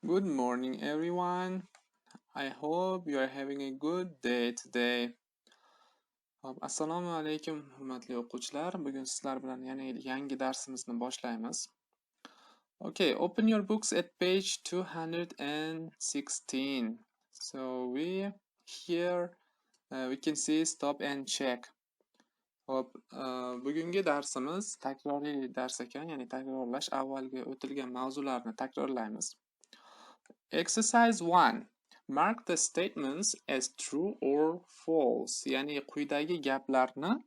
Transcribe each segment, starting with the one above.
Good morning, everyone. I hope you are having a good day today. Assalomu alaykum, hurmatli o'quvchilar. Bugun sizlar bilan yana yangi darsimizni boshlaymiz. Okay, open your books at page 216. So we can see stop and check. Bugungi darsimiz takroriy dars ekan, ya'ni takrorlash, avvalgi o'tilgan mavzularni takrorlaymiz. Exercise 1. Mark the statements as true or false. Ya'ni quyidagi gaplarni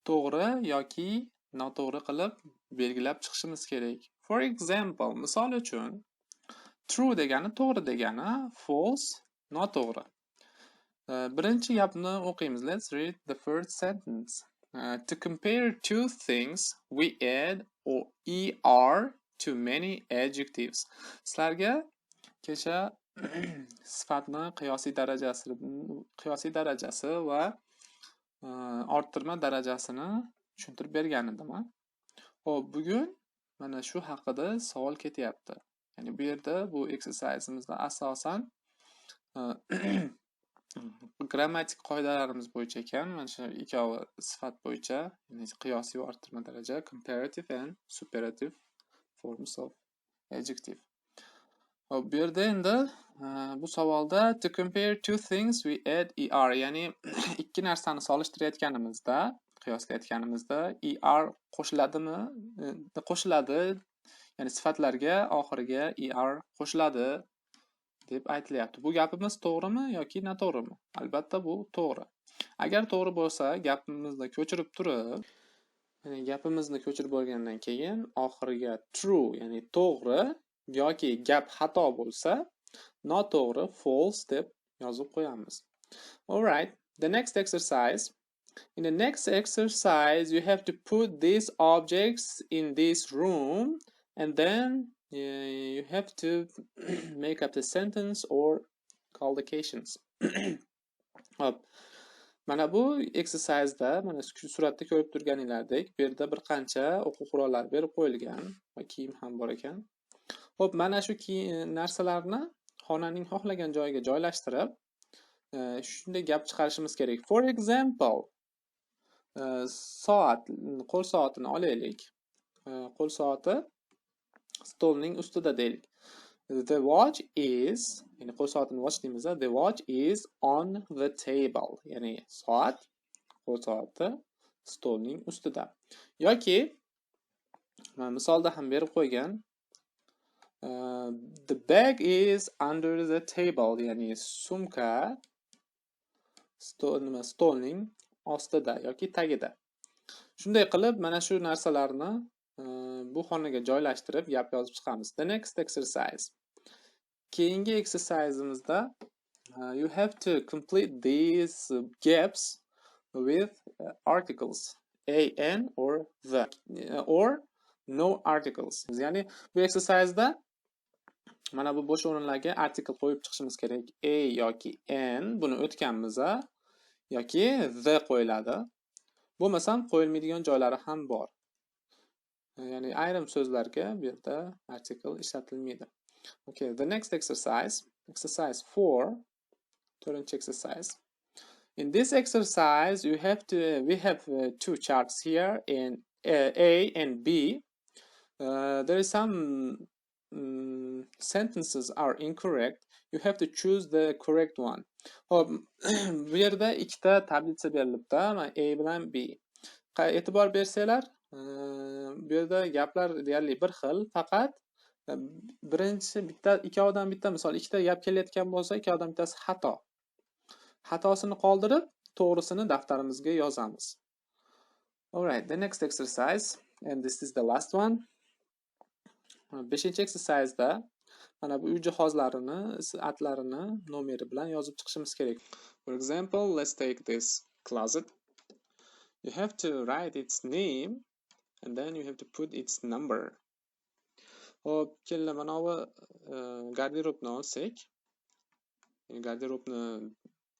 to'g'ri yoki noto'g'ri qilib belgilab chiqishimiz kerak. For example, misol uchun true degani to'g'ri degani, false noto'g'ri. Birinchi gapni o'qiymiz. Let's read the first sentence. To compare two things, we add or er to many adjectives. Sizlarga kecha sifatni qiyosiy darajasi va orttirma darajasini tushuntirib bergan edim. Xo'p, bugun mana shu haqida savol ketyapti. Ya'ni bu yerda bu exercise'imizda asosan grammatik qoidalarimiz bo'yicha ekan. Mana shu ikkovi sifat bo'yicha, ya'ni qiyosiy va orttirma daraja, comparative and superlative forms of adjective. Bu yerda endi bu savolda to compare two things we add er, ya'ni ikki narsani solishtirayotganimizda, qiyoslayotganimizda er qo'shiladimi? Qo'shiladi. Ya'ni sifatlarga oxiriga er qo'shiladi deb aytilyapti. Bu gapimiz to'g'rimi yoki noto'g'rimi? Albatta bu to'g'ri. Agar to'g'ri bo'lsa, gapimizni ko'chirib turib, ya'ni gapimizni ko'chirib bo'lgandan keyin oxiriga true, ya'ni to'g'ri yoki gap xato bo'lsa, noto'g'ri false deb yozib qo'yamiz. All right, the next exercise. In the next exercise, you have to put these objects in this room and then you have to make up the sentence or collocations. Mana bu exercise'da mana shu suratda ko'rib turganinglardek, bu yerda bir qancha o'quv qurollari berib qo'yilgan va kiyim ham bor ekan. Xo'p, mana shu narsalarni xonaning xohlagan joyiga joylashtirib, shunday gap chiqarishimiz kerak. For example, soat, qo'l soatini olaylik. Qo'l soati stolning ustida deylik. The watch is, ya'ni qo'l soatini watch deymiz, the watch is on the table. Ya'ni soat, qo'l soati stolning ustida. Yoki misolda ham berib qo'ygan, the bag is under the table. Ya'ni sumka stolning ostida yoki tagida. Shunday qilib, mana shu narsalarni bu xonaga joylashtirib gap yozib chiqamiz. The next exercise. Keyingi exercise'imizda you have to complete these gaps with articles an or the or no articles. Ya'ni bu exercise'da mana bu bo'sh o'rinlarga article qo'yib chiqishimiz kerak. A yoki n buni o'tganmiz yoki the qo'yiladi. Bo'lmasam qo'yilmaydigan joylari ham bor. Ya'ni ayrim so'zlarga bu yerda article ishlatilmaydi. Okay, the next exercise, exercise 4, to'rtinchi exercise. In this exercise, we have two charts here in A and B. There is some sentences are incorrect. You have to choose the correct one. Bu yerda ikkita tablitsa berilibdi, A bilan B. E'tibor bersanglar, bu yerda gaplar deyarli bir xil, faqat birinchisi ikkovidan bitta, misol ikkita gap kelayotgan bo'lsa, ikkovidan bittasi xato. Xatosini qoldirib, to'g'risini daftarimizga yozamiz. All right, the next exercise, and this is the last one. 5-chi exercise'da mana bu uy jihozlarini, atlarini nomeri bilan yozib chiqishimiz kerak. For example, let's take this closet. You have to write its name and then you have to put its number. Hop, kella mana bu garderobni olsak, garderobni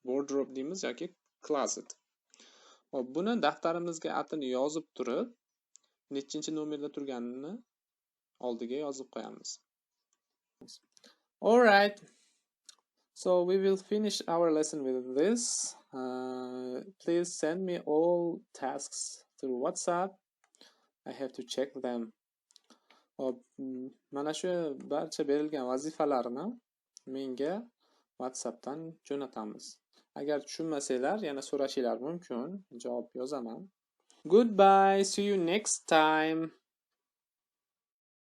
wardrobe deymiz yoki closet. Hop, buni daftarimizga atini yozib turib, nechinchi nomerda turganini oldiga yozib qo'yamiz. All right. So we will finish our lesson with this. Please send me all tasks through WhatsApp. I have to check them. Hop, mana shu barcha berilgan vazifalarni menga WhatsAppdan jo'natamiz. Agar tushunmasanglar, yana so'rashinglar mumkin. Javob yozaman. Goodbye. See you next time.